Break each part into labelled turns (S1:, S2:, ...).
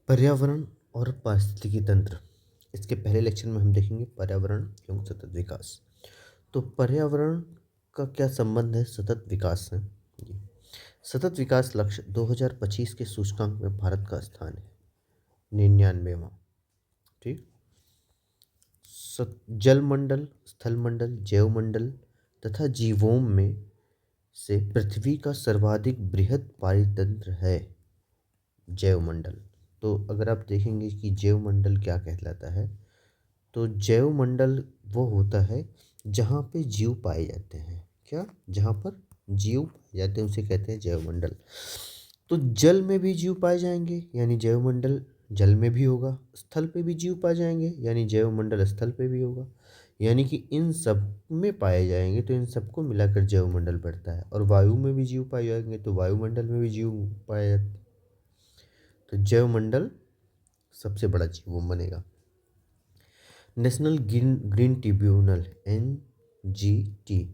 S1: पर्यावरण और पारिस्थितिकी तंत्र। इसके पहले लेक्चर में हम देखेंगे पर्यावरण एवं सतत विकास। तो पर्यावरण का क्या संबंध है सतत विकास से? जी। सतत विकास लक्ष्य 2025 के सूचकांक में भारत का स्थान है 99वां। ठीक। जलमंडल, स्थलमंडल, जैवमंडल तथा जीवोम में से पृथ्वी का सर्वाधिक बृहद पारितंत्र है जैवमंडल। तो अगर आप देखेंगे कि जैवमंडल क्या कहलाता है, तो जैवमंडल वो होता है जहाँ पे जीव पाए जाते हैं। क्या? जहाँ पर जीव पाए जाते हैं उसे कहते हैं जैवमंडल। तो जल में भी जीव पाए जाएंगे यानी जैवमंडल जल में भी होगा, स्थल पे भी जीव पाए जाएंगे यानी जैवमंडल स्थल पे भी होगा, यानी कि इन सब में पाए जाएंगे तो इन सबको मिलाकर जैवमंडल बढ़ता है। और वायु में भी जीव पाए जाएंगे तो वायुमंडल में भी जीव पाए जाते हैं। तो जैवमंडल सबसे बड़ा जीवों बनेगा। National green tribunal NGT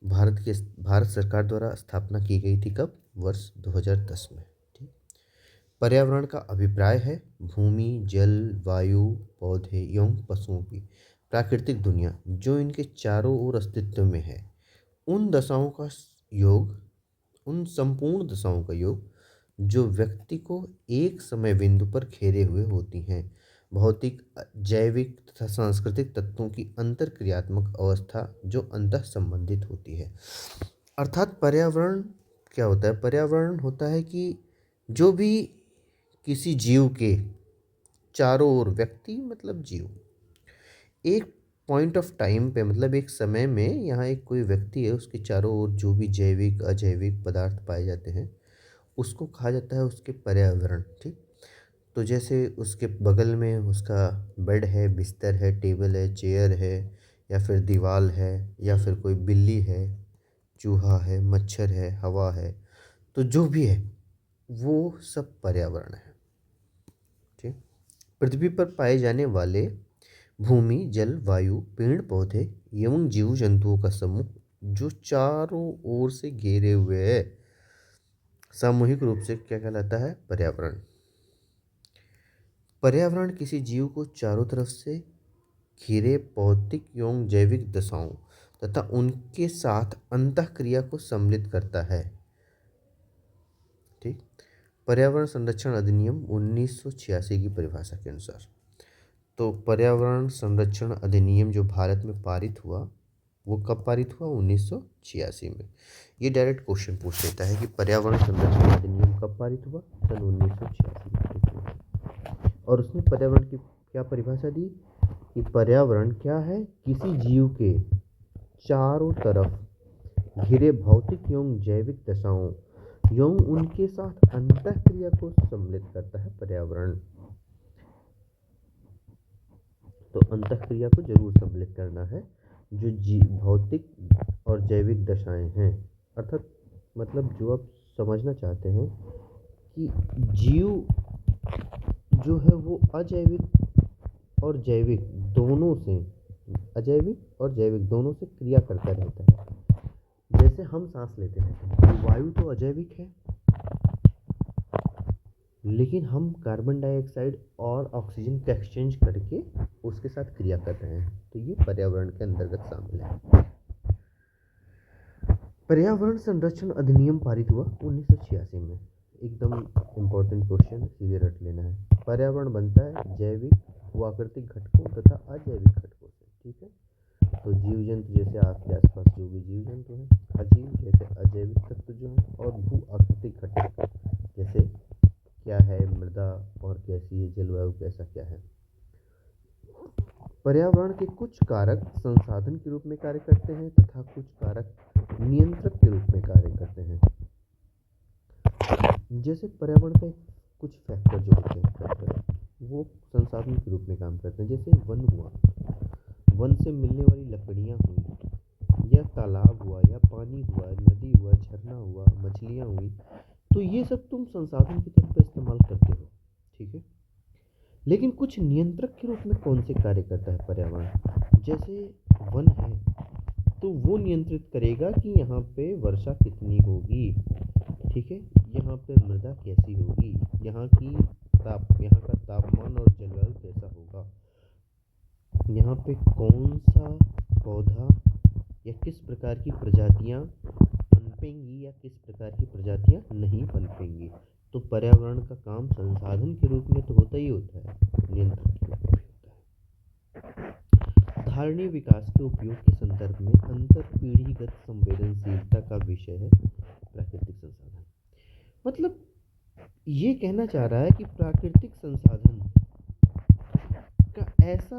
S1: Bharat सरकार द्वारा स्थापना की गई थी कब? वर्ष 2010 में। ठीक। पर्यावरण का अभिप्राय है भूमि, जल, वायु, पौधे एवं पशुओं की प्राकृतिक दुनिया जो इनके चारों ओर अस्तित्व में है। उन दशाओं का योग उन संपूर्ण दशाओं का योग जो व्यक्ति को एक समय बिंदु पर घेरे हुए होती हैं। भौतिक, जैविक तथा सांस्कृतिक तत्वों की अंतरक्रियात्मक अवस्था जो अंतः संबंधित होती है। अर्थात पर्यावरण क्या होता है? पर्यावरण होता है कि जो भी किसी जीव के चारों ओर, व्यक्ति मतलब जीव, एक पॉइंट ऑफ टाइम पे मतलब एक समय में यहाँ एक कोई व्यक्ति है, उसके चारों ओर जो भी जैविक अजैविक पदार्थ पाए जाते हैं उसको कहा जाता है उसके पर्यावरण। ठीक। तो जैसे उसके बगल में उसका बेड है, बिस्तर है, टेबल है, चेयर है, या फिर दीवार है, या फिर कोई बिल्ली है, चूहा है, मच्छर है, हवा है, तो जो भी है वो सब पर्यावरण है। ठीक। पृथ्वी पर पाए जाने वाले भूमि, जल, वायु, पेड़ पौधे एवं जीव जंतुओं का समूह जो चारों ओर से घेरे हुए है सामूहिक रूप से क्या कहलाता है? पर्यावरण। पर्यावरण किसी जीव को चारों तरफ से घिरे भौतिक एवं जैविक दशाओं तथा उनके साथ अंतःक्रिया को सम्मिलित करता है। ठीक। पर्यावरण संरक्षण अधिनियम 1986 की परिभाषा के अनुसार, तो पर्यावरण संरक्षण अधिनियम जो भारत में पारित हुआ वो कब पारित हुआ? 1986 में। ये डायरेक्ट क्वेश्चन पूछ लेता है कि पर्यावरण संरक्षण अधिनियम कब पारित हुआ? सन 1986 में। और उसने पर्यावरण की क्या परिभाषा दी कि पर्यावरण क्या है? किसी जीव के चारों तरफ घिरे भौतिक एवं जैविक दशाओं एवं उनके साथ अंतःक्रिया को सम्मिलित करता है पर्यावरण। तो अंतःक्रिया को जरूर सम्मिलित करना है जो भौतिक और जैविक दशाएं हैं। अर्थात मतलब जो आप समझना चाहते हैं कि जीव जो है वो अजैविक और जैविक दोनों से क्रिया करता रहता है। जैसे हम सांस लेते रहते हैं तो वायु तो अजैविक है, लेकिन हम कार्बन डाइऑक्साइड और ऑक्सीजन का एक्सचेंज करके उसके साथ क्रिया कर रहे हैं, तो ये पर्यावरण के अंतर्गत शामिल है। पर्यावरण संरक्षण अधिनियम पारित हुआ 1986 में। एकदम इम्पोर्टेंट क्वेश्चन, सीधे रट लेना है। पर्यावरण बनता है जैविक प्राकृतिक घटकों तथा अजैविक घटकों से। ठीक है। तो जीव जंतु जैसे आपके आसपास जो भी जीव जंतु हैं, अजीव जैसे अजैविक तत्व जो हैं, और भू आकृतिक घटक जैसे क्या है मृदा और कैसी है, जलवायु कैसा क्या है। पर्यावरण के कुछ कारक संसाधन के रूप में कार्य करते हैं तथा कुछ कारक नियंत्रक के रूप में कार्य करते हैं। जैसे पर्यावरण के कुछ फैक्टर जो होते हैं वो संसाधन के रूप में काम करते हैं। जैसे वन हुआ, वन से मिलने वाली लकड़ियाँ हुई, या तालाब हुआ, या पानी हुआ, नदी हुआ, झरना हुआ, मछलियाँ हुई, तो ये सब तुम संसाधन के तौर पर इस्तेमाल करते हो। ठीक है। लेकिन कुछ नियंत्रक के रूप में कौन से कार्य करता है पर्यावरण? जैसे वन है तो वो नियंत्रित करेगा कि यहाँ पे वर्षा कितनी होगी। ठीक है। यहाँ पे मृदा कैसी होगी, यहाँ की यहाँ का तापमान और जलवायु कैसा होगा, यहाँ पे कौन सा पौधा या किस प्रकार की प्रजातियाँ पनपेंगी या किस प्रकार की प्रजातियाँ नहीं पनपेंगी। तो पर्यावरण का काम संसाधन के रूप में तो होता ही होता है, नियंत्रण के रूप में होता है। धारणीय विकास के उपयोग के संदर्भ में अंतर पीढ़ीगत संवेदनशीलता का विषय है प्राकृतिक संसाधन। मतलब ये कहना चाह रहा है कि प्राकृतिक संसाधन का ऐसा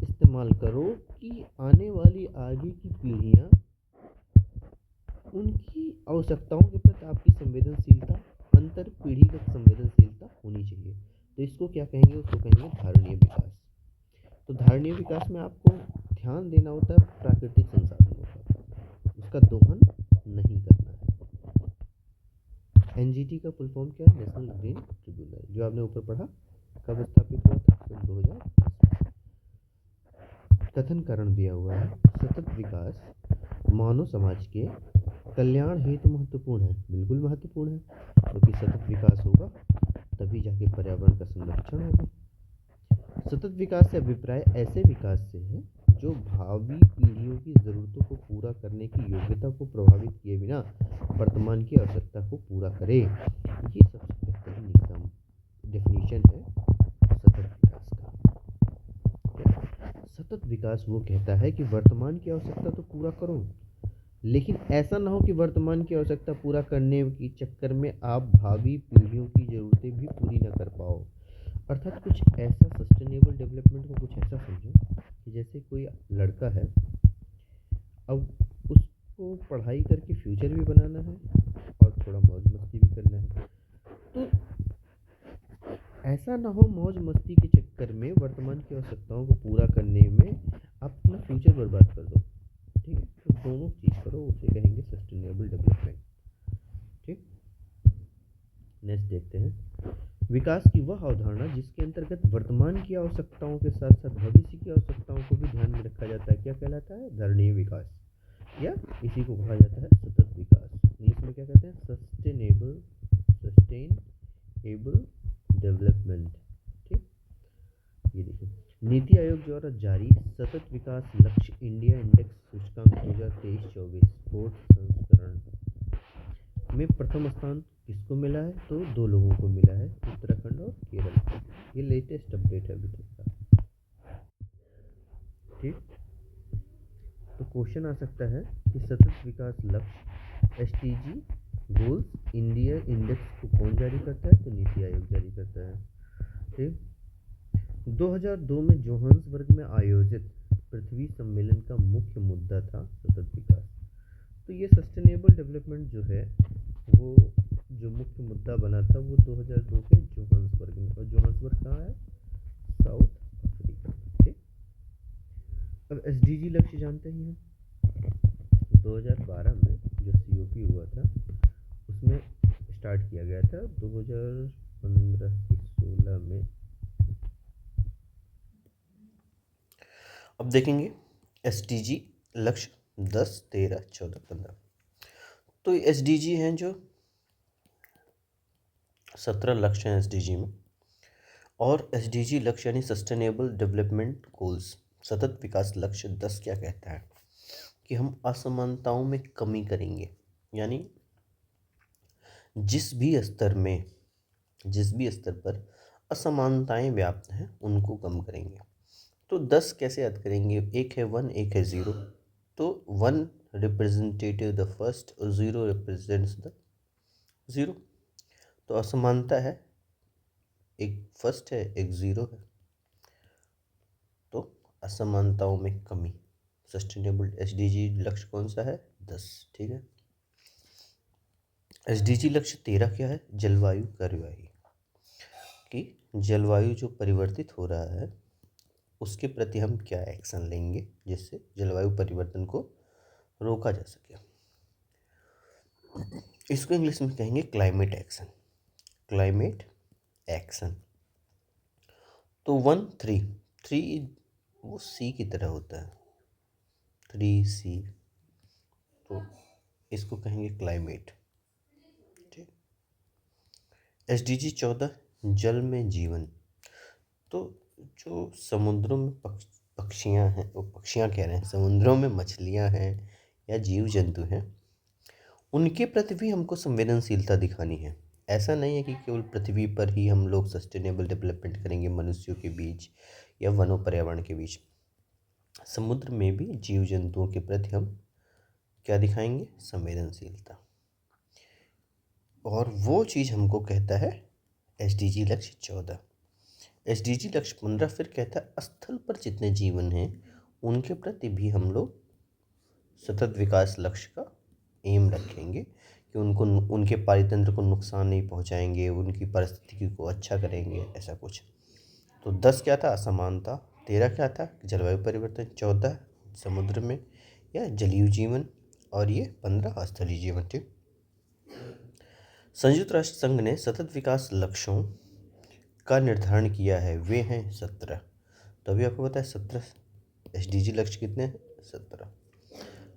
S1: इस्तेमाल करो कि आने वाली आगे की पीढ़ियाँ उनकी आवश्यकताओं के प्रति आपकी संवेदनशीलता, अंतर पीढ़ीगत संवेदनशीलता होनी चाहिए। तो इसको क्या कहेंगे, उसको कहेंगे धारणीय विकास। तो धारणीय विकास में आपको ध्यान देना होता है प्राकृतिक संसाधनों का, उसका दोहन नहीं करना है। एनजीटी का फुल फॉर्म क्या है, नेशनल ग्रीन ट्रिब्यूनल, जो आपने ऊपर पढ़ा, कब स्थापित हुआ था, सन 2010। कथन कारण दिया हुआ है, सतत विकास मानव समाज के कल्याण हेतु महत्वपूर्ण है। बिल्कुल महत्वपूर्ण है, क्योंकि सतत विकास होगा तभी जाके पर्यावरण का संरक्षण होगा। सतत विकास से अभिप्राय ऐसे विकास से है जो भावी पीढ़ियों की जरूरतों को पूरा करने की योग्यता को प्रभावित किए बिना वर्तमान की आवश्यकता को पूरा करे। ये सबसे बेहतरीन डेफिनेशन है सतत विकास का। सतत विकास वो कहता है कि वर्तमान की आवश्यकता तो पूरा करो, लेकिन ऐसा ना हो कि वर्तमान की आवश्यकता पूरा करने के चक्कर में आप भावी पीढ़ियों की ज़रूरतें भी पूरी ना कर पाओ। अर्थात कुछ ऐसा सस्टेनेबल डेवलपमेंट को कुछ ऐसा समझो कि जैसे कोई लड़का है, अब उसको पढ़ाई करके फ्यूचर भी बनाना है और थोड़ा मौज मस्ती भी करना है। तो ऐसा ना हो मौज मस्ती के चक्कर में वर्तमान की आवश्यकताओं को पूरा करने में आप अपना फ्यूचर बर्बाद कर दो। ठीक है, तो दोनों चीज़ करो, उसे कहेंगे सस्टेनेबल डेवलपमेंट। ठीक, नेक्स्ट देखते हैं। विकास की वह अवधारणा जिसके अंतर्गत वर्तमान की आवश्यकताओं के साथ साथ भविष्य की आवश्यकताओं को भी ध्यान में रखा जाता है, क्या कहलाता है, धारणीय विकास, या इसी को कहा जाता है सतत विकास। इंग्लिश में क्या कहते हैं, सस्टेनेबल डेवलपमेंट। ठीक, ये देखिए, नीति आयोग द्वारा जारी सतत विकास लक्ष्य इंडिया इंडेक्स सूचकांक 2023-24 फोर्थ संस्करण में प्रथम स्थान किसको मिला है, तो दो लोगों को मिला है, उत्तराखंड और केरल। ये लेटेस्ट अपडेट है अभी तक का। ठीक, तो क्वेश्चन आ सकता है कि सतत विकास लक्ष्य एसटीजी गोल्स इंडिया इंडेक्स को कौन जारी करता है, तो नीति आयोग जारी करता है। ठीक, 2002 में जोहान्सबर्ग में आयोजित पृथ्वी सम्मेलन का मुख्य मुद्दा था सतत विकास। तो ये सस्टेनेबल डेवलपमेंट जो है वो जो मुख्य मुद्दा बना था वो 2002 के जोहान्सबर्ग में, और जोहान्सबर्ग कहाँ है, साउथ अफ्रीका। ठीक, अब एसडीजी लक्ष्य जानते ही हैं, 2012 में जो सीओपी हुआ था उसमें स्टार्ट किया गया था 2015-16 में। अब देखेंगे एसडीजी लक्ष्य 10, 13, 14, 15। तो एसडीजी हैं जो 17 लक्ष्य हैं एसडीजी में, और एसडीजी लक्ष्य यानी सस्टेनेबल डेवलपमेंट गोल्स सतत विकास लक्ष्य 10 क्या कहता है कि हम असमानताओं में कमी करेंगे, यानी जिस भी स्तर पर असमानताएं व्याप्त हैं उनको कम करेंगे। तो 10 कैसे याद करेंगे, एक है 1, एक है 0। तो 1 रिप्रेजेंटेटिव द फर्स्ट और 0 रिप्रेजेंट्स द 0। तो असमानता है, एक फर्स्ट है एक 0 है, तो असमानताओं में कमी। सस्टेनेबल एसडीजी लक्ष्य कौन सा है, 10। ठीक है, एसडीजी लक्ष्य 13 क्या है, जलवायु कार्यवाही, कि जलवायु जो परिवर्तित हो रहा है उसके प्रति हम क्या एक्शन लेंगे जिससे जलवायु परिवर्तन को रोका जा सके। इसको इंग्लिश में कहेंगे क्लाइमेट एक्शन, क्लाइमेट एक्शन। तो 1, 3 वो सी की तरह होता है, 3C, तो इसको कहेंगे क्लाइमेट। ठीक, एसडीजी 14 जल में जीवन। तो जो समुद्रों में पक्षियाँ हैं, वो पक्षियाँ कह रहे हैं, समुद्रों में मछलियाँ हैं या जीव जंतु हैं, उनके प्रति भी हमको संवेदनशीलता दिखानी है। ऐसा नहीं है कि केवल पृथ्वी पर ही हम लोग सस्टेनेबल डेवलपमेंट करेंगे मनुष्यों के बीच या वनों पर्यावरण के बीच। समुद्र में भी जीव जंतुओं के प्रति हम क्या दिखाएंगे? संवेदनशीलता। और वो चीज़ हमको कहता है SDG लक्ष्य 14। SDG लक्ष्य 15 फिर कहता है स्थल पर जितने जीवन हैं उनके प्रति भी हम लोग सतत विकास लक्ष्य का एम रखेंगे कि उनको, उनके पारितंत्र को नुकसान नहीं पहुंचाएंगे, उनकी परिस्थिति को अच्छा करेंगे, ऐसा कुछ। तो 10 क्या था? असमानता। 13 क्या था? जलवायु परिवर्तन। 14 समुद्र में या जलीय जीवन, और ये 15 स्थलीय जीवन। ठीक। संयुक्त राष्ट्र संघ ने सतत विकास लक्ष्यों का निर्धारण किया है, वे हैं 17। तो अभी आपको पता है 17 SDG लक्ष्य कितने हैं? 17।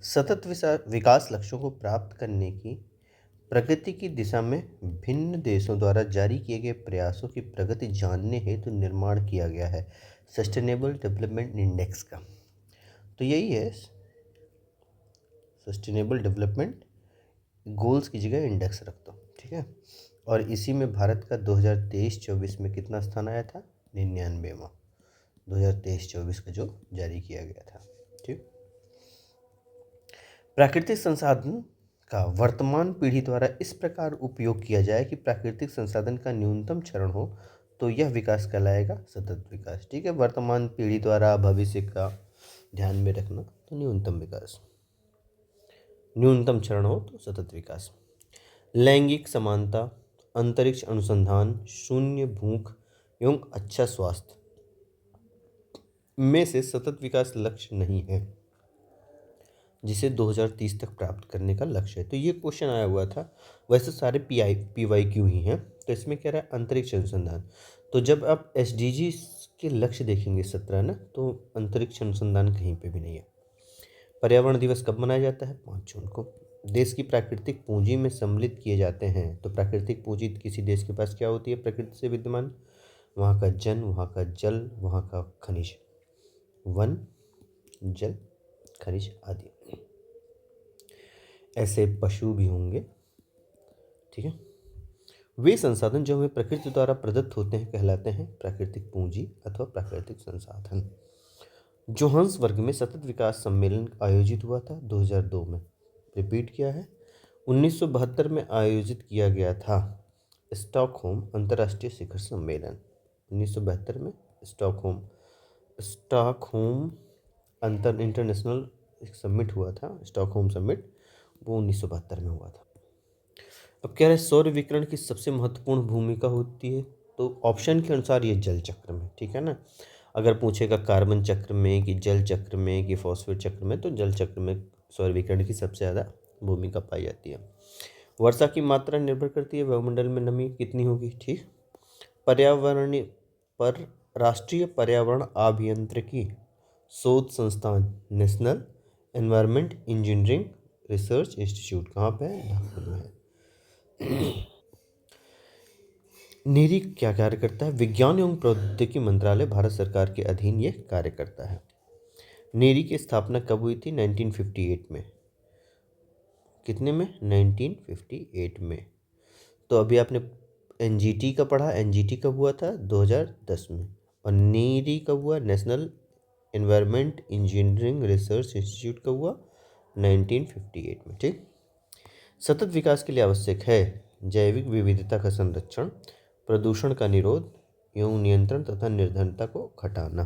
S1: सतत विकास लक्ष्यों को प्राप्त करने की प्रगति की दिशा में भिन्न देशों द्वारा जारी किए गए प्रयासों की प्रगति जानने हेतु निर्माण किया गया है सस्टेनेबल डेवलपमेंट इंडेक्स का। तो यही है सस्टेनेबल डेवलपमेंट गोल्स की जगह इंडेक्स रख दो। ठीक है। और इसी में भारत का 2023-24 में कितना स्थान आया था? 99वां। 2023-24 का जो जारी किया गया था। ठीक। प्राकृतिक संसाधन का वर्तमान पीढ़ी द्वारा इस प्रकार उपयोग किया जाए कि प्राकृतिक संसाधन का न्यूनतम क्षरण हो, तो यह विकास कहलाएगा सतत विकास। ठीक है। वर्तमान पीढ़ी द्वारा भविष्य का ध्यान में रखना, तो न्यूनतम विकास, न्यूनतम क्षरण हो तो सतत विकास। लैंगिक समानता, अंतरिक्ष अनुसंधान, शून्य भूख एवं अच्छा स्वास्थ्य में से सतत विकास लक्ष्य नहीं है, जिसे 2030 तक प्राप्त करने का लक्ष्य है। तो ये क्वेश्चन आया हुआ था। वैसे सारे PYQ ही हैं। तो इसमें कह रहा है अंतरिक्ष अनुसंधान। तो जब आप SDG के लक्ष्य देखेंगे 17 ना, तो अंतरिक्ष अनुसंधान कहीं पे भी नहीं है। पर्यावरण दिवस कब मनाया जाता है? 5 जून को। देश की प्राकृतिक पूंजी में सम्मिलित किए जाते हैं। तो प्राकृतिक पूंजी किसी देश के पास क्या होती है? प्रकृति से विद्यमान, वहाँ का जन, वहाँ का जल, वहाँ का खनिज, वन, जल, खनिज आदि। ऐसे पशु भी होंगे। ठीक है। वे संसाधन जो हमें प्रकृति द्वारा प्रदत्त होते हैं कहलाते हैं प्राकृतिक पूंजी अथवा प्राकृतिक संसाधन। जोहान्सबर्ग में सतत विकास सम्मेलन आयोजित हुआ था 2002 में। रिपीट किया है। 1972 में आयोजित किया गया था स्टॉकहोम अंतर्राष्ट्रीय शिखर सम्मेलन। 1972 में स्टॉकहोम इंटरनेशनल समिट हुआ था। स्टॉकहोम समिट वो 1972 में हुआ था। अब कह रहे हैं सौर विकिरण की सबसे महत्वपूर्ण भूमिका होती है, तो ऑप्शन के अनुसार ये जल चक्र में। ठीक है ना। अगर पूछेगा कार्बन चक्र में कि जल चक्र में कि फॉस्फेट चक्र में, तो जल चक्र में सौर विकिरण की सबसे ज़्यादा भूमिका पाई जाती है। वर्षा की मात्रा निर्भर करती है वायुमंडल में नमी कितनी होगी। ठीक। पर्यावरणीय पर राष्ट्रीय पर्यावरण अभियांत्रिकी शोध संस्थान national environment engineering research institute कहाँ पे है? नागपुर में है। नीरी क्या कार्य करता है? विज्ञान एवं प्रौद्योगिकी मंत्रालय भारत सरकार के अधीन ये कार्य करता है। नीरी की स्थापना कब हुई थी? 1958 में। कितने में? 1958 में। तो अभी आपने NGT का पढ़ा। NGT कब हुआ था? 2010 में। और नीरी कब हुआ? National environment engineering research institute कब हुआ? 1958 में। ठीक। सतत विकास के लिए आवश्यक है जैविक विविधता का संरक्षण, प्रदूषण का निरोध एवं नियंत्रण तथा निर्धनता को घटाना।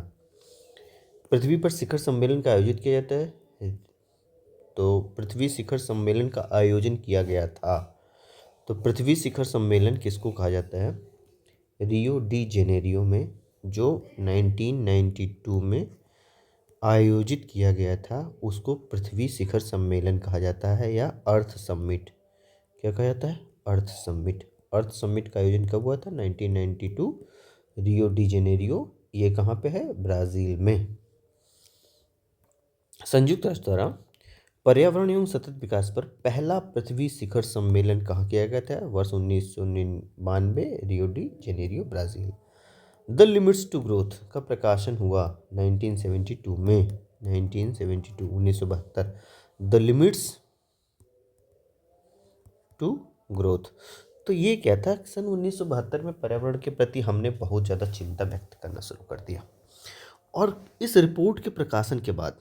S1: पृथ्वी पर शिखर सम्मेलन का आयोजित किया जाता है। तो पृथ्वी शिखर सम्मेलन का आयोजन किया गया था। तो पृथ्वी शिखर सम्मेलन किसको कहा जाता है? रियो डी जेनेरियो में, जो 1992 में आयोजित किया गया था, उसको पृथ्वी शिखर सम्मेलन कहा जाता है, या अर्थ समिट। क्या कहा जाता है? अर्थ समिट। अर्थ समिट का आयोजन कब हुआ था? 1992, रियो डी जेनेरियो। ये कहाँ पे है? ब्राज़ील में। संयुक्त राष्ट्र द्वारा पर्यावरण एवं सतत विकास पर पहला पृथ्वी शिखर सम्मेलन कहाँ किया गया था? वर्ष 1999, Rio de Janeiro, Brazil. The limits to growth का प्रकाशन हुआ 1972 में, 1972, 1972। The limits to growth. तो ये क्या था? सन 1972 में पर्यावरण के प्रति हमने बहुत ज़्यादा चिंता व्यक्त करना शुरू कर दिया, और इस रिपोर्ट के प्रकाशन के बाद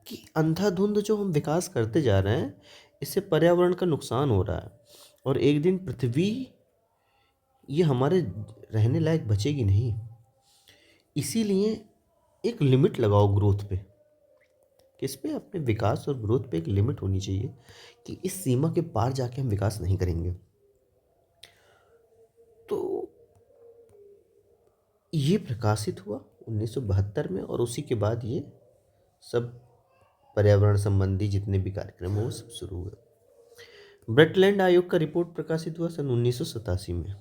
S1: कि अंधाधुंध जो हम विकास करते जा रहे हैं, इससे पर्यावरण का नुकसान हो रहा है, और एक दिन पृथ्वी ये हमारे रहने लायक बचेगी नहीं। इसीलिए एक लिमिट लगाओ ग्रोथ पे। किस पे? अपने विकास और ग्रोथ पे एक लिमिट होनी चाहिए कि इस सीमा के पार जाके हम विकास नहीं करेंगे। तो ये प्रकाशित हुआ 1972 में, और उसी के बाद ये सब पर्यावरण संबंधी जितने भी कार्यक्रम हो वो सब शुरू हुए। ब्रटलैंड आयोग का रिपोर्ट प्रकाशित हुआ सन 1987 में।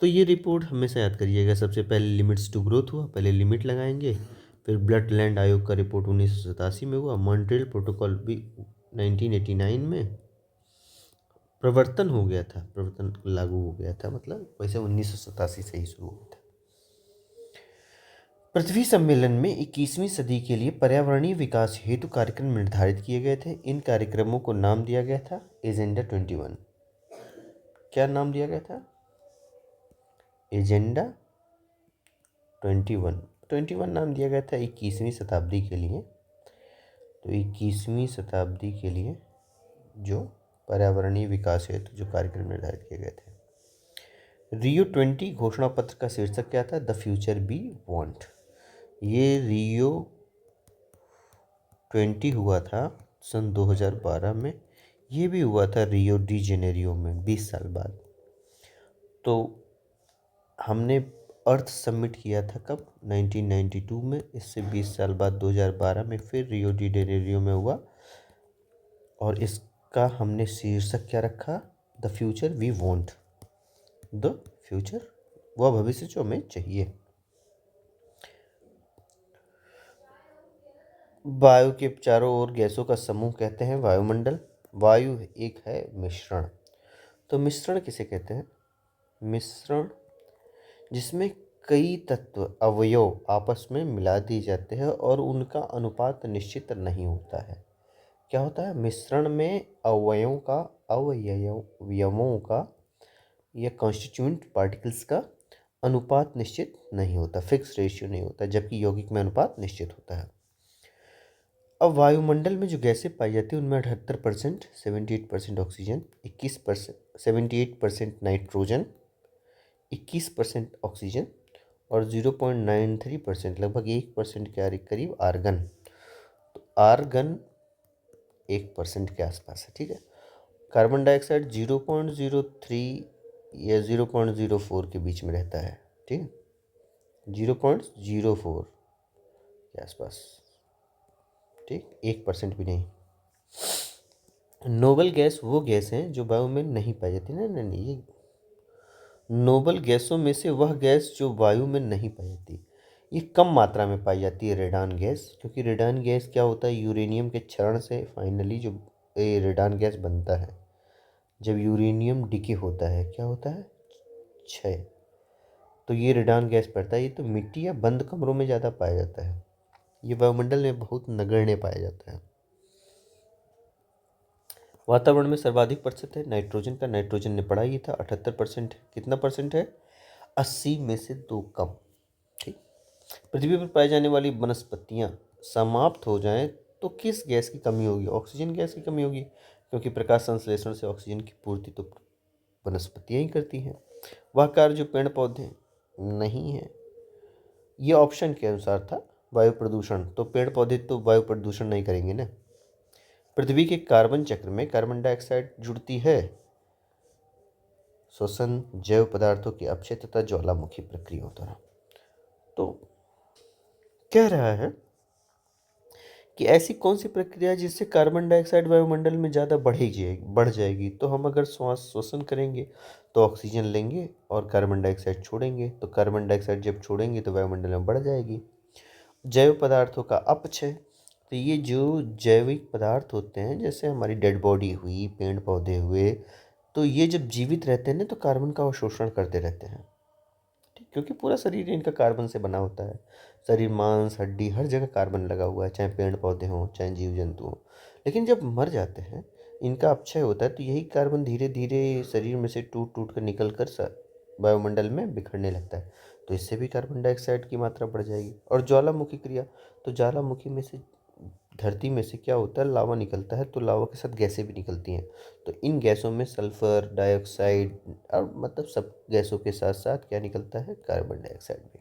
S1: तो ये रिपोर्ट हमेशा याद करिएगा। सबसे पहले लिमिट्स टू ग्रोथ हुआ, पहले लिमिट लगाएंगे, फिर ब्रटलैंड आयोग का रिपोर्ट 1987 में हुआ। मॉन्ट्रियल प्रोटोकॉल भी 1989 में प्रवर्तन हो गया था, प्रवर्तन लागू हो गया था, मतलब वैसे 1987 से ही शुरू हुआ था। पृथ्वी सम्मेलन में 21वीं सदी के लिए पर्यावरणीय विकास हेतु कार्यक्रम निर्धारित किए गए थे। इन कार्यक्रमों को नाम दिया गया था एजेंडा 21। क्या नाम दिया गया था? एजेंडा 21 नाम दिया गया था 21वीं शताब्दी के लिए। तो 21वीं शताब्दी के लिए जो पर्यावरणीय विकास हेतु जो कार्यक्रम निर्धारित किए गए थे। रियो 20 घोषणा पत्र का शीर्षक क्या था? The future we want. ये रियो 20 हुआ था सन 2012 में। ये भी हुआ था रियो डी जेनेरियो में 20 साल बाद। तो हमने अर्थ समिट किया था कब? 1992 में। इससे 20 साल बाद 2012 में फिर रियो डी जेनेरियो में हुआ, और इसका हमने शीर्षक क्या रखा? The future we want. The future, वह भविष्य जो हमें चाहिए। वायु के चारों ओर गैसों का समूह कहते हैं वायुमंडल। वायु एक है मिश्रण। तो मिश्रण किसे कहते हैं? मिश्रण जिसमें कई तत्व, अवयव आपस में मिला दिए जाते हैं और उनका अनुपात निश्चित नहीं होता है। क्या होता है? मिश्रण में अवयवों का या कॉन्स्टिट्यूएंट पार्टिकल्स का अनुपात निश्चित नहीं होता, फिक्स रेशियो नहीं होता, जबकि यौगिक में अनुपात निश्चित होता है। अब वायुमंडल में जो गैसें पाई जाती हैं उनमें 78%, 78% ऑक्सीजन, 21%, 78% नाइट्रोजन, 21% ऑक्सीजन, और 0.93%, लगभग 1% के करीब आर्गन। तो आर्गन 1% के आसपास है, ठीक है। कार्बन डाइऑक्साइड 0.03 या 0.04 के बीच में रहता है, ठीक है, 0.04 के आसपास, ठीक, 1% भी नहीं। नोबल गैस वो गैस हैं जो वायु में नहीं पाई जाती। नहीं, ये नोबल गैसों में से वह गैस जो वायु में नहीं पाई जाती, ये कम मात्रा में पाई जाती है, रेडान गैस। क्योंकि रेडान गैस क्या होता है? यूरेनियम के क्षरण से फाइनली जो रेडान गैस बनता है, जब यूरेनियम डिके होता है, क्या होता है? क्षय। तो ये रेडान गैस पड़ता है। ये तो मिट्टी या बंद कमरों में ज़्यादा पाया जाता है। ये वायुमंडल में बहुत नगण्य पाया जाता है। वातावरण में सर्वाधिक प्रतिशत है नाइट्रोजन का। नाइट्रोजन ने पढ़ा ही था, 78%। कितना परसेंट है? 80 में से 2 कम, ठीक। पृथ्वी पर पाई जाने वाली वनस्पतियां समाप्त हो जाएं तो किस गैस की कमी होगी? ऑक्सीजन गैस की कमी होगी, क्योंकि प्रकाश संश्लेषण से ऑक्सीजन की पूर्ति तो वनस्पतियां ही करती हैं। वह कार्य जो पेड़ पौधे नहीं है। ये ऑप्शन के अनुसार था। वायु प्रदूषण, तो पेड़ पौधे तो वायु प्रदूषण नहीं करेंगे ना। पृथ्वी के कार्बन चक्र में कार्बन डाइऑक्साइड जुड़ती है श्वसन, जैव पदार्थों के अपक्षय तथा ज्वालामुखी प्रक्रियाओं द्वारा। तो कह रहा है कि ऐसी कौन सी प्रक्रिया है जिससे कार्बन डाइऑक्साइड वायुमंडल में ज़्यादा बढ़ जाएगी। तो हम अगर श्वास श्वसन करेंगे तो ऑक्सीजन लेंगे और कार्बन डाइऑक्साइड छोड़ेंगे, तो कार्बन डाइऑक्साइड जब छोड़ेंगे तो वायुमंडल में बढ़ जाएगी। जैव पदार्थों का अपक्षय, तो ये जो जैविक पदार्थ होते हैं, जैसे हमारी डेड बॉडी हुई, पेड़ पौधे हुए, तो ये जब जीवित रहते हैं ना तो कार्बन का अवशोषण करते रहते हैं। ठीक, क्योंकि पूरा शरीर इनका कार्बन से बना होता है। शरीर, मांस, हड्डी, हर जगह कार्बन लगा हुआ है, चाहे पेड़ पौधे हों, चाहे जीव जंतु हों। लेकिन जब मर जाते हैं, इनका अपक्षय होता है, तो यही कार्बन धीरे धीरे शरीर में से टूट टूट कर निकल कर वायुमंडल में बिखरने लगता है। तो इससे भी कार्बन डाइऑक्साइड की मात्रा बढ़ जाएगी। और ज्वालामुखी क्रिया, तो ज्वालामुखी में से, धरती में से क्या होता है, लावा निकलता है, तो लावा के साथ गैसें भी निकलती हैं। तो इन गैसों में सल्फर डाइऑक्साइड और मतलब सब गैसों के साथ साथ क्या निकलता है, कार्बन डाइऑक्साइड भी।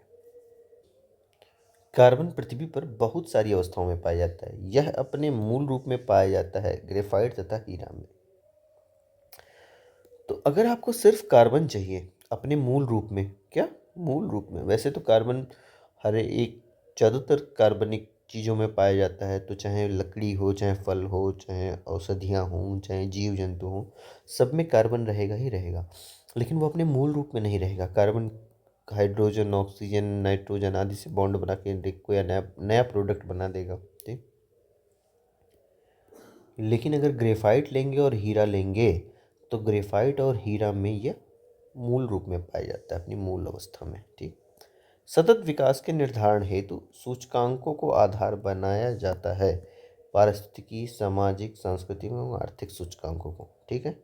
S1: कार्बन पृथ्वी पर बहुत सारी अवस्थाओं में पाया जाता है। यह अपने मूल रूप में पाया जाता है ग्रेफाइट तथा हीरा में। तो अगर आपको सिर्फ कार्बन चाहिए अपने मूल रूप में, क्या मूल रूप में, वैसे तो कार्बन हर एक, ज़्यादातर कार्बनिक चीज़ों में पाया जाता है। तो चाहे लकड़ी हो, चाहे फल हो, चाहे औषधियाँ हों, चाहे जीव जंतु हों, सब में कार्बन रहेगा ही रहेगा। लेकिन वो अपने मूल रूप में नहीं रहेगा। कार्बन हाइड्रोजन, ऑक्सीजन, नाइट्रोजन आदि से बॉन्ड बना के कोई नया नया प्रोडक्ट बना देगा। ठीक, लेकिन अगर ग्रेफाइट लेंगे और हीरा लेंगे, तो ग्रेफाइट और हीरा में ये मूल रूप में पाया जाता है, अपनी मूल अवस्था में। ठीक, सतत विकास के निर्धारण हेतु सूचकांकों को आधार बनाया जाता है, पारिस्थितिकी, सामाजिक, सांस्कृतिक एवं आर्थिक सूचकांकों को। ठीक है,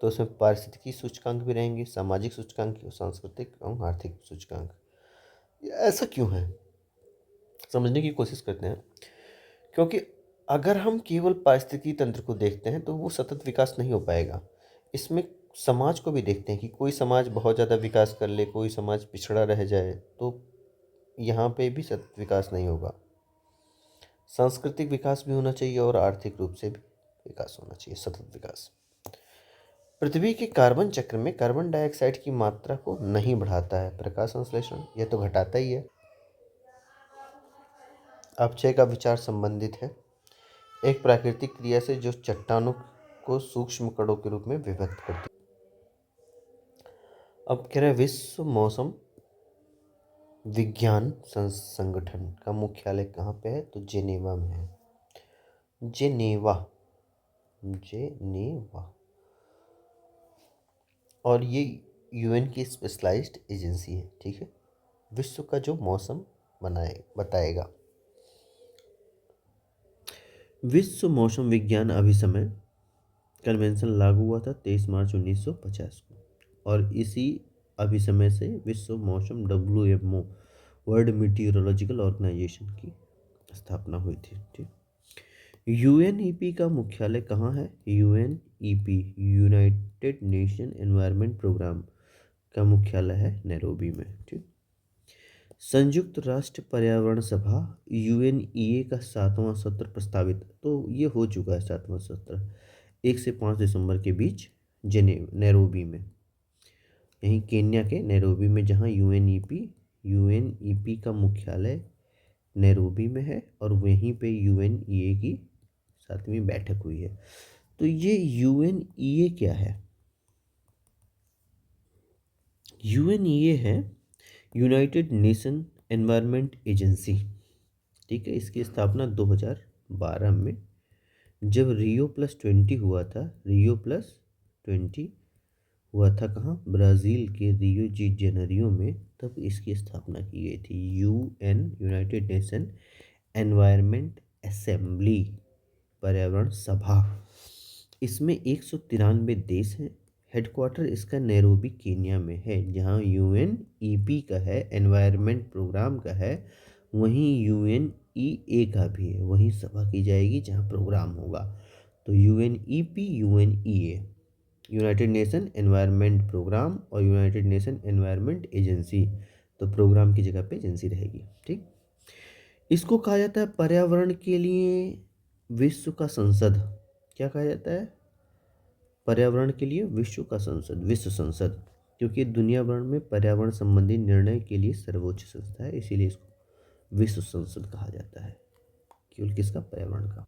S1: तो उसमें पारिस्थितिकी सूचकांक भी रहेंगे, सामाजिक सूचकांक, सांस्कृतिक एवं आर्थिक सूचकांक। ये ऐसा क्यों है, समझने की कोशिश करते हैं। क्योंकि अगर हम केवल पारिस्थितिकी तंत्र को देखते हैं तो वो सतत विकास नहीं हो पाएगा। इसमें समाज को भी देखते हैं कि कोई समाज बहुत ज़्यादा विकास कर ले, कोई समाज पिछड़ा रह जाए, तो यहाँ पे भी सतत विकास नहीं होगा। सांस्कृतिक विकास भी होना चाहिए और आर्थिक रूप से भी विकास होना चाहिए, सतत विकास। पृथ्वी के कार्बन चक्र में कार्बन डाइऑक्साइड की मात्रा को नहीं बढ़ाता है प्रकाश संश्लेषण, यह तो घटाता ही है। अपचय का विचार संबंधित है एक प्राकृतिक क्रिया से जो चट्टानों को सूक्ष्म कणों के रूप में विभक्त करती है। अब कह रहे हैं विश्व मौसम विज्ञान संगठन का मुख्यालय कहाँ पे है, तो जेनेवा में है। Geneva, Geneva. और ये यूएन की स्पेशलाइज्ड एजेंसी है। ठीक है, विश्व का जो मौसम बताएगा। विश्व मौसम विज्ञान अभिसमय कन्वेंशन लागू हुआ था 23 मार्च 1950 को, और इसी अभिसमय से विश्व मौसम WMO, वर्ल्ड मीटियोरोलॉजिकल ऑर्गेनाइजेशन की स्थापना हुई थी। ठीक, यूएनईपी का मुख्यालय कहाँ है, UNEP, United nation environment Programme का मुख्यालय है नैरोबी में। ठीक, संयुक्त राष्ट्र पर्यावरण सभा यूएनईए का 7वां सत्र प्रस्तावित, तो ये हो चुका है 7वां सत्र 1 से 5 दिसंबर के बीच नैरोबी में, यहीं केन्या के नैरोबी में, जहाँ यूएनईपी का मुख्यालय नैरोबी में है और वहीं पे यूएनईए की 7वीं बैठक हुई है। तो ये यूएनईए क्या है, यूएनईए है यूनाइटेड नेशन एनवायरनमेंट एजेंसी। ठीक है, इसकी स्थापना 2012 में, जब Rio+20 हुआ था, Rio+20 हुआ था कहाँ, ब्राज़ील के रियो डी जेनेरियो में, तब इसकी स्थापना की गई थी। यूनाइटेड नेशन एनवायरनमेंट असेंबली, पर्यावरण सभा। इसमें 193 देश हैं। हेडक्वार्टर इसका नैरोबी केन्या में है, जहाँ यूएनईपी का है, एनवायरनमेंट प्रोग्राम का है, वहीं यूएनईए का भी है, वहीं सभा की जाएगी जहाँ प्रोग्राम होगा। तो UNEP, UNEA, united nation environment programme और यूनाइटेड नेशन एनवायरनमेंट एजेंसी, तो प्रोग्राम की जगह पे एजेंसी रहेगी। ठीक, इसको कहा जाता है पर्यावरण के लिए विश्व का संसद। क्या कहा जाता है, पर्यावरण के लिए विश्व का संसद, विश्व संसद, क्योंकि दुनिया भर में पर्यावरण संबंधी निर्णय के लिए सर्वोच्च संस्था है, इसीलिए इसको विश्व संसद कहा जाता है, केवल किसका, पर्यावरण का।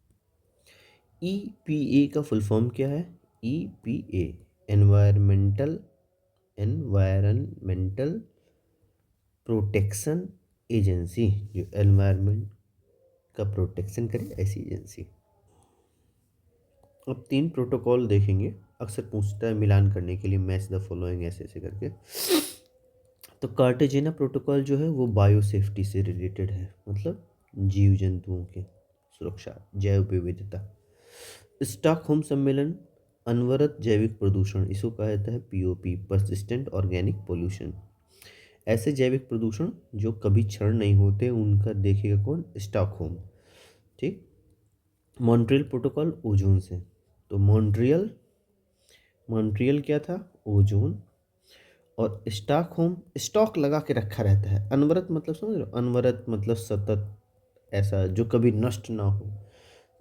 S1: ईपीए का फुल फॉर्म क्या है, ईपीए, एनवायरमेंटल प्रोटेक्शन एजेंसी, जो एनवायरमेंट का प्रोटेक्शन करे ऐसी एजेंसी। अब 3 प्रोटोकॉल देखेंगे, अक्सर पूछता है मिलान करने के लिए, मैच द फॉलोइंग ऐसे ऐसे करके। तो कार्टेजेना प्रोटोकॉल जो है वो बायो सेफ्टी से रिलेटेड है, मतलब जीव जंतुओं की सुरक्षा, जैव विविधता। स्टॉकहोम सम्मेलन अनवरत जैविक प्रदूषण, इसको कहा जाता है पीओपी, परसिस्टेंट ऑर्गेनिक पोल्यूशन। ऐसे जैविक प्रदूषण जो कभी क्षरण नहीं होते उनका देखेगा कौन, स्टॉकहोम। ठीक। मॉन्ट्रियल प्रोटोकॉल ओजोन से, तो मॉन्ट्रियल मॉन्ट्रियल क्या था, ओजोन। और स्टॉकहोम, स्टॉक लगा के रखा रहता है, अनवरत मतलब समझ रहे हो, अनवरत मतलब सतत, ऐसा जो कभी नष्ट ना हो।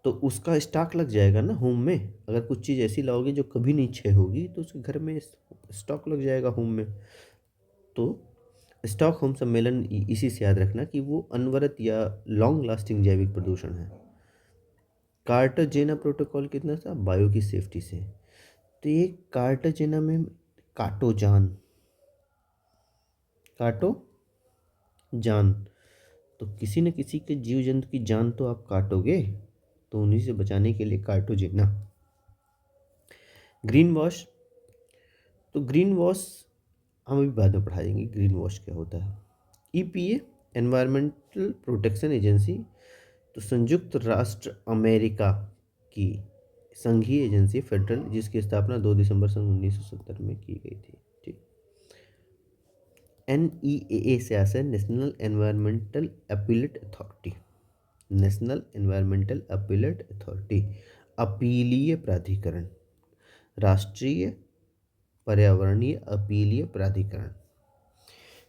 S1: तो उसका स्टॉक लग जाएगा ना होम में, अगर कुछ चीज़ ऐसी लाओगे जो कभी नहीं क्षय होगी तो उसके घर में स्टॉक लग जाएगा होम में। तो स्टॉक होम सम्मेलन इसी से याद रखना कि वो अनवरत या लॉन्ग लास्टिंग जैविक प्रदूषण है। कार्टाजेना प्रोटोकॉल कितना था, बायो की सेफ्टी से। तो ये कार्टाजेना में काटो जान, काटो जान, तो किसी न किसी के जीव जंतु की जान तो आप काटोगे, तो उन्हीं से बचाने के लिए कार्टोजेना। ग्रीन वॉश, तो ग्रीन वॉश हम अभी बाद में पढ़ाएंगे ग्रीन वॉश क्या होता है। ईपीए, एनवायरमेंटल प्रोटेक्शन एजेंसी, तो संयुक्त राष्ट्र अमेरिका की संघीय एजेंसी फेडरल, जिसकी स्थापना 2 दिसंबर सन 1970 में की गई थी। ठीक। एनईएए से आशय national environmental appellate authority, national environmental appellate authority, अपीलीय प्राधिकरण, राष्ट्रीय पर्यावरणीय अपीलीय प्राधिकरण।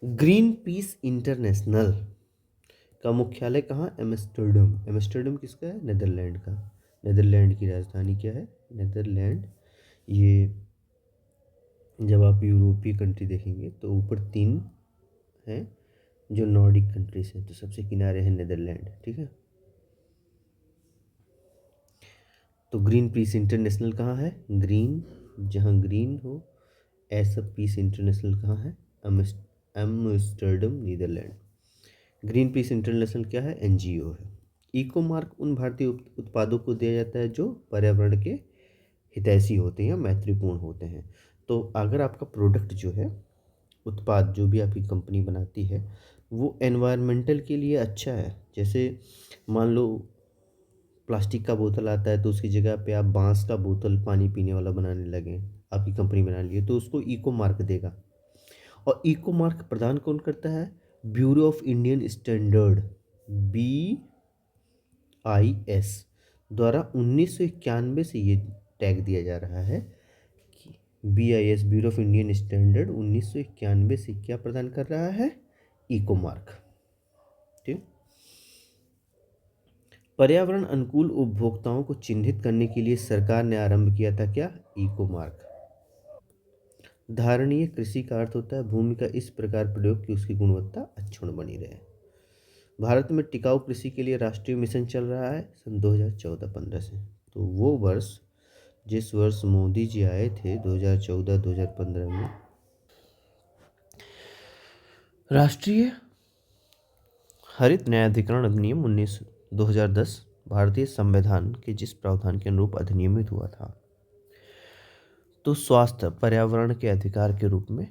S1: ग्रीन पीस इंटरनेशनल का मुख्यालय कहाँ, एम्स्टर्डम। एम्स्टर्डम किसका है, नेदरलैंड का। नेदरलैंड की राजधानी क्या है, नेदरलैंड। ये जब आप यूरोपीय कंट्री देखेंगे तो ऊपर 3 हैं जो नॉर्डिक कंट्रीज हैं, तो सबसे किनारे है नेदरलैंड। ठीक है। तो ग्रीन पीस इंटरनेशनल कहाँ है, ग्रीन, जहाँ ग्रीन हो ऐसा पीस इंटरनेशनल कहाँ है, Amsterdam Netherlands. Green peace international क्या है, एनजीओ है। इको मार्क उन भारतीय उत्पादों को दिया जाता है जो पर्यावरण के हितैषी होते हैं या मैत्रीपूर्ण होते हैं। तो अगर आपका प्रोडक्ट जो है, उत्पाद जो भी आपकी कंपनी बनाती है वो एनवायरमेंटल के लिए अच्छा है, जैसे मान लो प्लास्टिक का बोतल आता है तो उसकी जगह पे आप बांस का बोतल पानी पीने वाला बनाने लगे, आपकी कंपनी बना ली है, तो उसको इको मार्क देगा। और इको मार्क प्रदान कौन करता है, bureau of Indian standard, BIS द्वारा 1991 से ये टैग दिया जा रहा है कि BIS, bureau of Indian standard, 1991 से क्या प्रदान कर रहा है, इको मार्क। ठीक। पर्यावरण अनुकूल उपभोक्ताओं को चिन्हित करने के लिए सरकार ने आरंभ किया था क्या, इको मार्क। धारणीय कृषि का अर्थ होता है भूमि का इस प्रकार प्रयोग कि उसकी गुणवत्ता अक्षुण्ण बनी रहे। भारत में टिकाऊ कृषि के लिए राष्ट्रीय मिशन चल रहा है सन 2014-15 से। तो वो वर्ष, जिस वर्ष मोदी जी आए थे 2014-2015 में, राष्ट्रीय हरित न्यायाधिकरण अधिनियम 2010 भारतीय संविधान के जिस प्रावधान के अनुरूप अधिनियमित हुआ था। तो स्वास्थ्य पर्यावरण के अधिकार के रूप में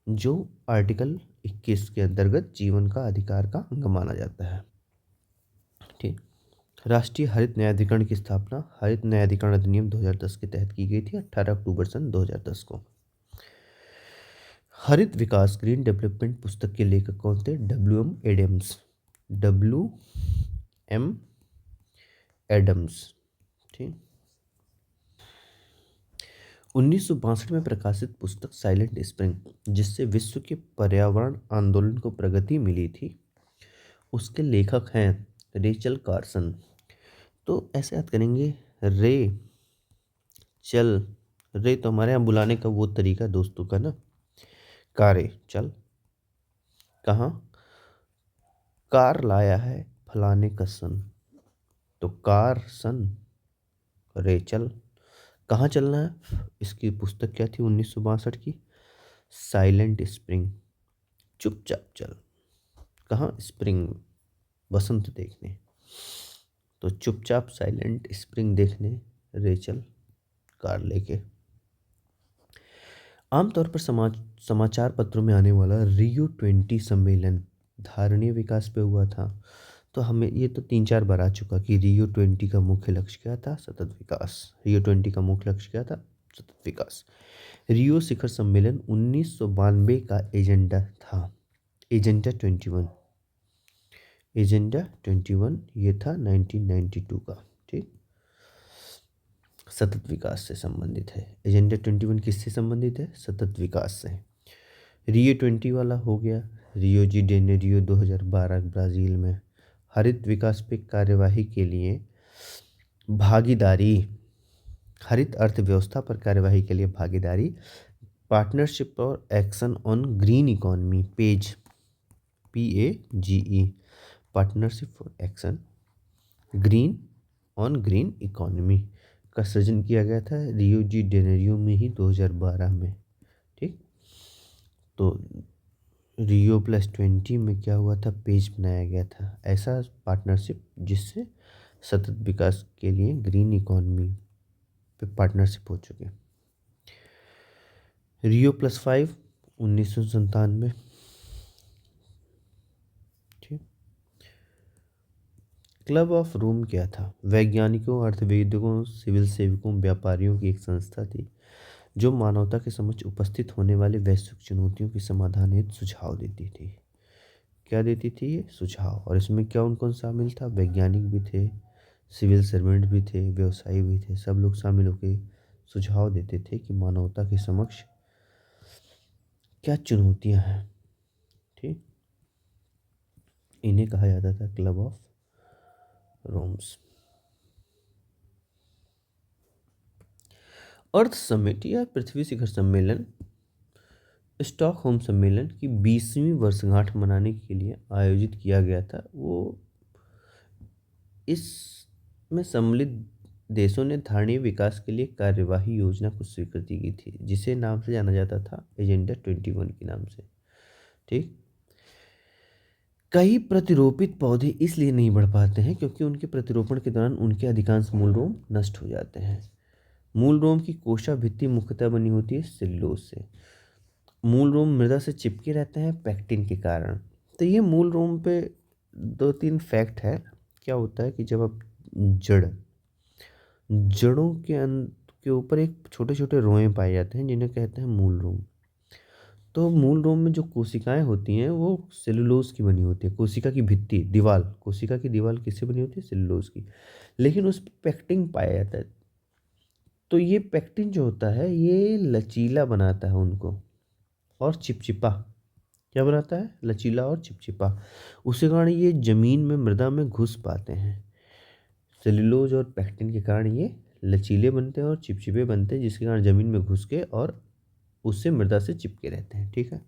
S1: जो आर्टिकल 21 के अंतर्गत जीवन का अधिकार का अंग माना जाता है। ठीक। राष्ट्रीय हरित न्यायाधिकरण की स्थापना हरित न्यायाधिकरण अधिनियम 2010 के तहत की गई थी 18 अक्टूबर सन 2010 को। हरित विकास ग्रीन डेवलपमेंट पुस्तक के लेखक कौन थे, WM एडम्स। ठीक। 1962 में प्रकाशित पुस्तक साइलेंट स्प्रिंग, जिससे विश्व के पर्यावरण आंदोलन को प्रगति मिली थी, उसके लेखक हैं रेचल कार्सन। तो ऐसे याद करेंगे, रे चल, रे तो हमारे यहाँ बुलाने का वो तरीका दोस्तों का ना, कारे चल, कहाँ, कार लाया है फलाने का सन, तो कार सन, रे चल, कहाँ चलना है। इसकी पुस्तक क्या थी 1962 की, साइलेंट स्प्रिंग, चुपचाप चल, कहाँ, स्प्रिंग, बसंत देखने। तो चुपचाप साइलेंट स्प्रिंग देखने रेचल कार लेके। आमतौर पर समाचार पत्रों में आने वाला रियो 20 सम्मेलन धारणीय विकास पे हुआ था। तो हमें ये तो 3-4 बार आ चुका कि रियो 20 का मुख्य लक्ष्य क्या था, सतत विकास। रियो 20 का मुख्य लक्ष्य क्या था, सतत विकास। रियो शिखर सम्मेलन 1992 का एजेंडा था, एजेंडा 21 ये था 1992 का। ठीक, सतत विकास से संबंधित है। एजेंडा 21 किससे संबंधित है, सतत विकास से। रियो 20 वाला हो गया रियो जी जेनेरियो 2012 ब्राज़ील में। हरित विकास पे कार्यवाही के लिए भागीदारी, हरित अर्थव्यवस्था पर कार्यवाही के लिए भागीदारी, पार्टनरशिप और action on green economy, PAGE, partnership for action green economy का सृजन किया गया था रियो जी जेनेरियो में ही 2012 में। ठीक, तो रियो+20 में क्या हुआ था, पेज बनाया गया था, ऐसा पार्टनरशिप जिससे सतत विकास के लिए ग्रीन इकोनॉमी पे पार्टनरशिप हो चुके। रियो+5 1997। ठीक, क्लब ऑफ रोम क्या था, वैज्ञानिकों, अर्थविदों, सिविल सेवकों, व्यापारियों की एक संस्था थी जो मानवता के समक्ष उपस्थित होने वाले वैश्विक चुनौतियों के समाधान हेतु सुझाव देती थी। क्या देती थी ये, सुझाव। और इसमें कौन कौन शामिल था, वैज्ञानिक भी थे, सिविल सर्वेंट भी थे, व्यवसायी भी थे, सब लोग शामिल होकर सुझाव देते थे कि मानवता के समक्ष क्या चुनौतियां हैं। ठीक, इन्हें कहा जाता था club of roams. Earth summit या पृथ्वी शिखर सम्मेलन स्टॉकहोम सम्मेलन की 20वीं वर्षगांठ मनाने के लिए आयोजित किया गया था। वो इसमें सम्मिलित देशों ने धारणीय विकास के लिए कार्यवाही योजना को स्वीकृति की थी, जिसे नाम से जाना जाता था एजेंडा 21 के नाम से। ठीक, कई प्रतिरोपित पौधे इसलिए नहीं बढ़ पाते हैं क्योंकि उनके प्रतिरोपण के दौरान उनके अधिकांश मूल रोम नष्ट हो जाते हैं। मूल रोम की कोशा भित्ति मुख्यतः बनी होती है सेल्यूलोज से। मूल रोम मृदा से चिपके रहते हैं पैक्टिन के कारण। तो ये मूल रोम पे 2-3 फैक्ट है। क्या होता है कि जब आप जड़ों के ऊपर एक छोटे छोटे रोए पाए जाते हैं जिन्हें कहते हैं मूल रोम। तो मूल रोम में जो कोशिकाएं होती हैं वो सेलुलोज की बनी होती है। कोशिका की भित्ति, दीवार, कोशिका की दीवार किससे बनी होती है, सेलुलोज की। लेकिन उस पर पैक्टिन पाया जाता है। तो ये पैक्टिन जो होता है ये लचीला बनाता है उनको, और चिपचिपा। क्या बनाता है, लचीला और चिपचिपा। उसी कारण ये जमीन में, मृदा में घुस पाते हैं। सेलुलोज और पैक्टिन के कारण ये लचीले बनते हैं और चिपचिपे बनते हैं, जिसके कारण जमीन में घुस के और उससे मृदा से चिपके रहते हैं। ठीक है,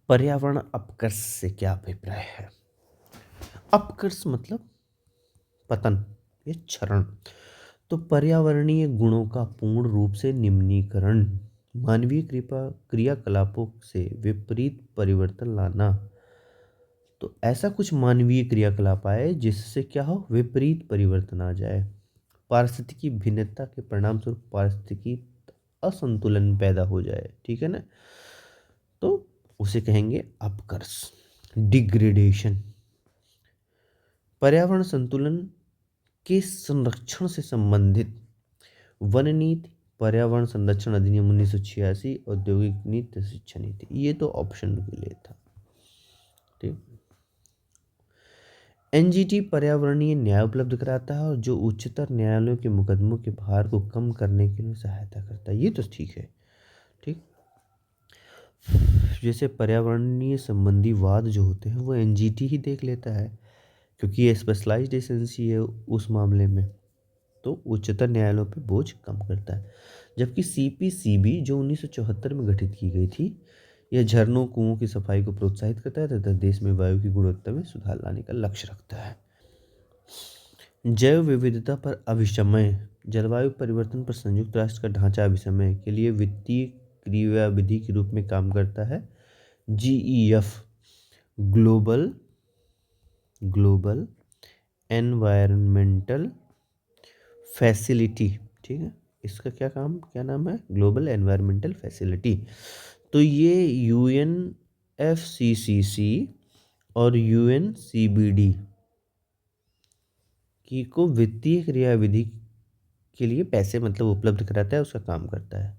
S1: पर्यावरण अपकर्ष से क्या अभिप्राय है। अपकर्ष मतलब पतन या क्षरण। तो पर्यावरणीय गुणों का पूर्ण रूप से निम्नीकरण, मानवीय क्रियाकलापों से विपरीत परिवर्तन लाना। तो ऐसा कुछ मानवीय क्रियाकलाप आए जिससे क्या हो, विपरीत परिवर्तन आ जाए। पारिस्थितिकी भिन्नता के परिणाम स्वरूप पारिस्थितिकी असंतुलन पैदा हो जाए। ठीक है ना, तो उसे कहेंगे अपकर्ष, डिग्रेडेशन। पर्यावरण संतुलन के संरक्षण से संबंधित वन नीति, पर्यावरण संरक्षण अधिनियम 1986, औद्योगिक नीति, शिक्षा नीति। ये तो ऑप्शन के लिए था। ठीक, एनजीटी पर्यावरणीय न्याय उपलब्ध कराता है और जो उच्चतर न्यायालयों के मुकदमों के भार को कम करने के लिए सहायता करता है। ये तो ठीक है। ठीक, जैसे पर्यावरणीय संबंधी वाद जो होते हैं वो एनजीटी ही देख लेता है क्योंकि ये स्पेशलाइज्ड एजेंसी है उस मामले में। तो उच्चतर न्यायालयों पे बोझ कम करता है। जबकि सीपीसीबी जो 1974 में गठित की गई थी, यह झरनों, कुओं की सफाई को प्रोत्साहित करता है तथा देश में वायु की गुणवत्ता में सुधार लाने का लक्ष्य रखता है। जैव विविधता पर अभिसमय, जलवायु परिवर्तन पर संयुक्त राष्ट्र का ढांचा अभिसमय के लिए वित्तीय क्रियाविधि के रूप में काम करता है। GEF, ग्लोबल एनवायरमेंटल फैसिलिटी, ठीक है, इसका क्या नाम है, ग्लोबल एनवायरमेंटल फैसिलिटी। तो ये UNFCCC और UNCBD की को वित्तीय क्रियाविधि के लिए पैसे मतलब उपलब्ध कराता है, उसका काम करता है।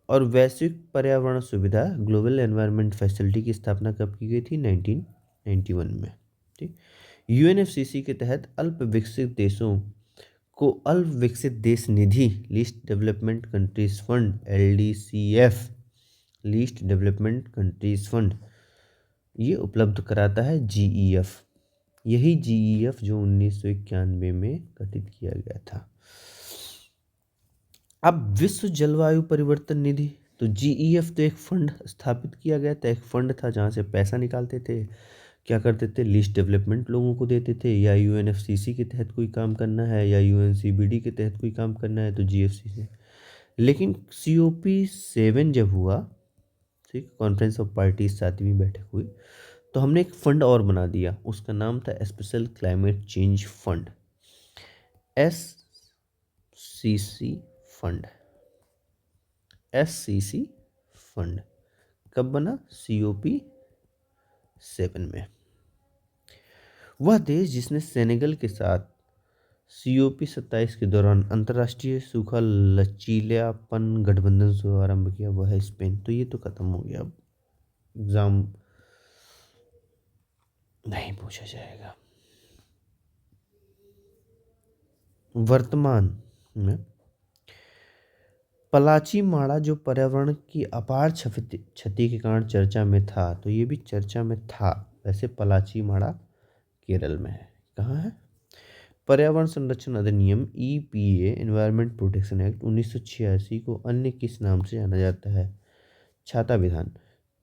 S1: और वैश्विक पर्यावरण सुविधा ग्लोबल एनवायरनमेंट फैसिलिटी की स्थापना कब की गई थी, 1991 में, ठीक। UNFCCC के तहत अल्प विकसित देशों को अल्प विकसित देश निधि, least development countries fund, LDCF, least development countries fund, ये उपलब्ध कराता है। GEF, यही GEF जो 1991 में गठित किया गया था। अब विश्व जलवायु परिवर्तन निधि, तो GEF तो एक फंड स्थापित किया गया था, एक फंड था जहाँ से पैसा निकालते थे, क्या करते थे, लीस्ट डेवलपमेंट लोगों को देते थे, या UNFCCC के तहत कोई काम करना है या UNCBD के तहत कोई काम करना है तो GFC से। लेकिन COP7 जब हुआ, ठीक, कॉन्फ्रेंस ऑफ पार्टीज 7वीं बैठक हुई, तो हमने एक फंड और बना दिया, उसका नाम था special climate change fund, SCC fund. SCC fund कब बना, COP7 में। वह देश जिसने सेनेगल के साथ COP27 के दौरान अंतर्राष्ट्रीय सूखा लचीलापन गठबंधन शुभारंभ किया, वह है स्पेन। तो ये तो खत्म हो गया, अब एग्जाम नहीं पूछा जाएगा। वर्तमान में पलाची माड़ा जो पर्यावरण की अपार क्षति के कारण चर्चा में था, तो ये भी चर्चा में था। वैसे पलाची माड़ा केरल में है, कहाँ है। पर्यावरण संरक्षण अधिनियम EPA, एनवायरमेंट प्रोटेक्शन एक्ट 1986 को अन्य किस नाम से जाना जाता है, छाता विधान।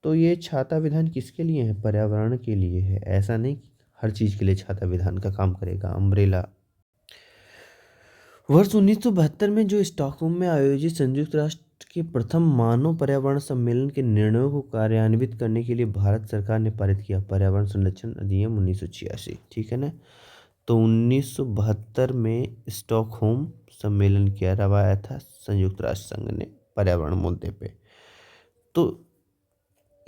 S1: तो ये छाता विधान किसके लिए है, पर्यावरण के लिए है, ऐसा नहीं कि हर चीज़ के लिए छाता विधान का काम करेगा, अम्ब्रेला। वर्ष 1972 में जो स्टॉकहोम में आयोजित संयुक्त राष्ट्र के प्रथम मानव पर्यावरण सम्मेलन के निर्णयों को कार्यान्वित करने के लिए भारत सरकार ने पारित किया पर्यावरण संरक्षण अधिनियम 1986, ठीक है ना। तो 1972 में स्टॉकहोम सम्मेलन करवाया था संयुक्त राष्ट्र संघ ने पर्यावरण मुद्दे पे। तो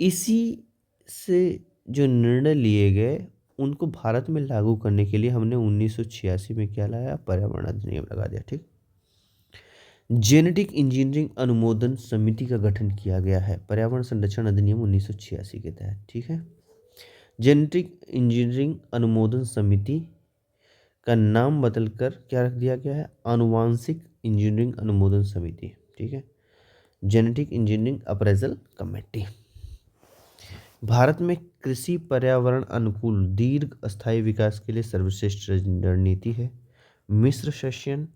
S1: इसी से जो निर्णय लिए गए उनको भारत में लागू करने के लिए हमने 1986 में क्या लाया, पर्यावरण अधिनियम लगा दिया, ठीक। जेनेटिक इंजीनियरिंग अनुमोदन समिति का गठन किया गया है पर्यावरण संरक्षण अधिनियम 1986 के तहत, ठीक है। जेनेटिक इंजीनियरिंग अनुमोदन समिति का नाम बदलकर क्या रख दिया गया है, आनुवांशिक इंजीनियरिंग अनुमोदन समिति, ठीक है। Genetic engineering appraisal committee. Bharat में कृषि पर्यावरण अनुकूल दीर्घ स्थायी विकास के लिए सर्वश्रेष्ठ रणनीति है मिश्र शस्यन,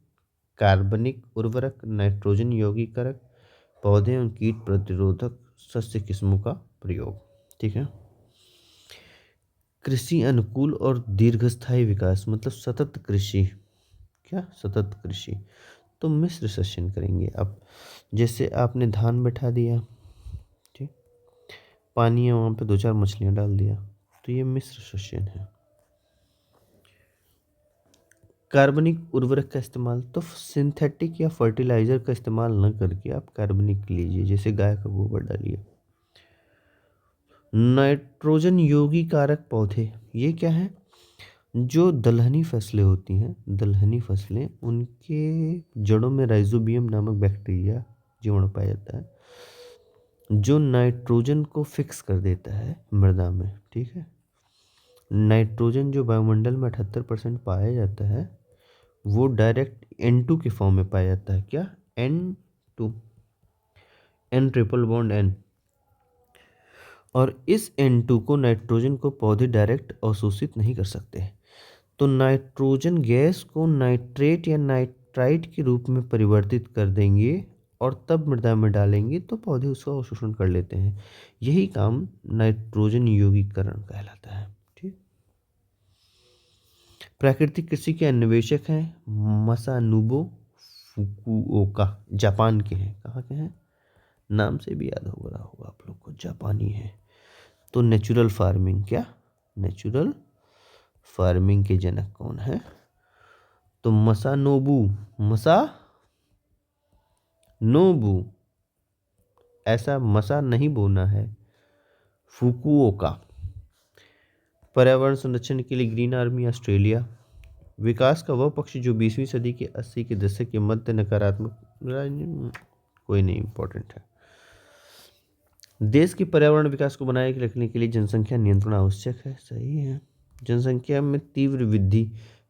S1: कार्बनिक उर्वरक, नाइट्रोजन यौगिकरक, पौधे एवं कीट प्रतिरोधक सस्य किस्मों का प्रयोग, ठीक है। कृषि अनुकूल और दीर्घस्थायी विकास मतलब सतत कृषि, क्या सतत कृषि, तो मिश्र शस्यन करेंगे। अब जैसे आपने धान बैठा दिया, ठीक, पानी है वहाँ पे 2-4 मछलियाँ डाल दिया, तो ये मिश्र शस्यन है। कार्बनिक उर्वरक का इस्तेमाल, तो सिंथेटिक या फर्टिलाइजर का इस्तेमाल न करके आप कार्बनिक लीजिए, जैसे गाय का गोबर डालिए। नाइट्रोजन यौगिकारक पौधे, ये क्या है, जो दलहनी फसलें होती हैं, दलहनी फसलें, उनके जड़ों में राइजोबियम नामक बैक्टीरिया जीवाणु पाया जाता है जो नाइट्रोजन को फिक्स कर देता है मृदा में, ठीक है। नाइट्रोजन जो वायुमंडल में 78% पाया जाता है वो डायरेक्ट N2 के फॉर्म में पाया जाता है, क्या, N2, N triple bond N। और इस N2 को नाइट्रोजन को पौधे डायरेक्ट अवशोषित नहीं कर सकते, तो नाइट्रोजन गैस को नाइट्रेट या नाइट्राइट के रूप में परिवर्तित कर देंगे और तब मृदा में डालेंगे तो पौधे उसका अवशोषण कर लेते हैं। यही काम नाइट्रोजन यौगिकरण कहलाता है, ठीक। प्राकृतिक कृषि के अन्वेषक हैं मसानुबो फुकुओका, जापान के हैं, कहाँ के हैं, नाम से भी याद हो रहा होगा आप लोग को, जापानी है। तो नेचुरल फार्मिंग, क्या, नेचुरल फार्मिंग के जनक कौन है? तो मसानोबू, ऐसा मसा नहीं बोलना है, फुकुओका। पर्यावरण संरक्षण के लिए ग्रीन आर्मी ऑस्ट्रेलिया। विकास का वह पक्ष जो 20वीं सदी के 80 के दशक के मध्य नकारात्मक, कोई नहीं इम्पोर्टेंट है। देश के पर्यावरण विकास को बनाए रखने के लिए जनसंख्या नियंत्रण आवश्यक है, सही है। जनसंख्या में तीव्र वृद्धि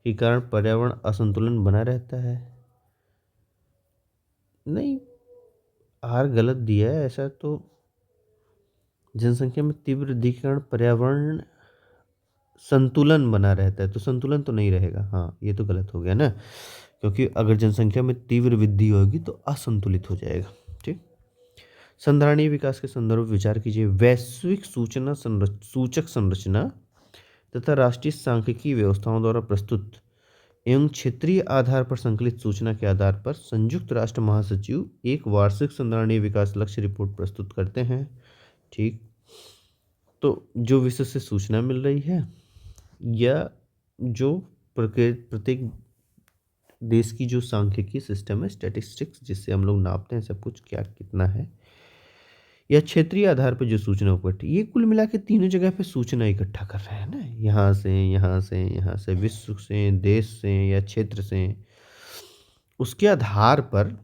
S1: के कारण पर्यावरण असंतुलन बना रहता है, नहीं, आर गलत दिया है ऐसा। तो जनसंख्या में तीव्र वृद्धि के कारण पर्यावरण संतुलन बना रहता है, तो संतुलन तो नहीं रहेगा, हाँ ये तो गलत हो गया ना, क्योंकि अगर जनसंख्या में तीव्र वृद्धि होगी तो असंतुलित हो जाएगा। ठीक, संधारणीय विकास के संदर्भ में विचार कीजिए। वैश्विक सूचक संरचना तथा राष्ट्रीय सांख्यिकी व्यवस्थाओं द्वारा प्रस्तुत एवं क्षेत्रीय आधार पर संकलित सूचना के आधार पर संयुक्त राष्ट्र महासचिव एक वार्षिक संधारणीय विकास लक्ष्य रिपोर्ट प्रस्तुत करते हैं। ठीक, तो जो विषय से सूचना मिल रही है या जो प्रत्येक देश की जो सांख्यिकी सिस्टम है, स्टैटिस्टिक्स, जिससे हम लोग नापते हैं सब कुछ क्या कितना है, या क्षेत्रीय आधार पर जो सूचना इकट्ठी, ये कुल मिला के तीनों जगह पे सूचना इकट्ठा कर रहे हैं ना, यहाँ से विश्व से, देश से या क्षेत्र से। उसके आधार पर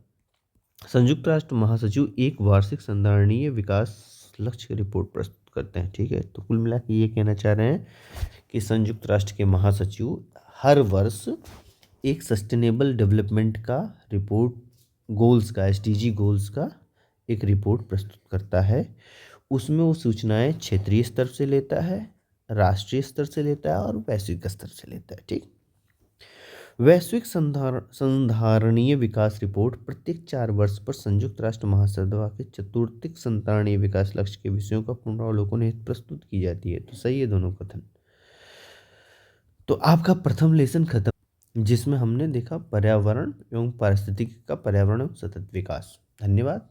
S1: संयुक्त राष्ट्र महासचिव एक वार्षिक संधारणीय विकास लक्ष्य रिपोर्ट प्रस्तुत करते हैं। ठीक है, तो कुल मिला के ये कहना चाह रहे हैं कि संयुक्त राष्ट्र के महासचिव हर वर्ष एक सस्टेनेबल डेवलपमेंट का रिपोर्ट, गोल्स का, SDG गोल्स का एक रिपोर्ट प्रस्तुत करता है। उसमें वो सूचनाएं क्षेत्रीय स्तर से लेता है, राष्ट्रीय स्तर से लेता है और वैश्विक स्तर से लेता है। ठीक, वैश्विक संधारणीय विकास रिपोर्ट प्रत्येक 4 वर्ष पर संयुक्त राष्ट्र महासभा के चतुर्थिक संधारणीय विकास लक्ष्य के विषयों का पुनरावलोकन हेतु प्रस्तुत की जाती है। तो सही है दोनों कथन। तो आपका प्रथम लेसन खत्म, जिसमें हमने देखा पर्यावरण एवं पारिस्थितिकी का पर्यावरण एवं सतत विकास। धन्यवाद।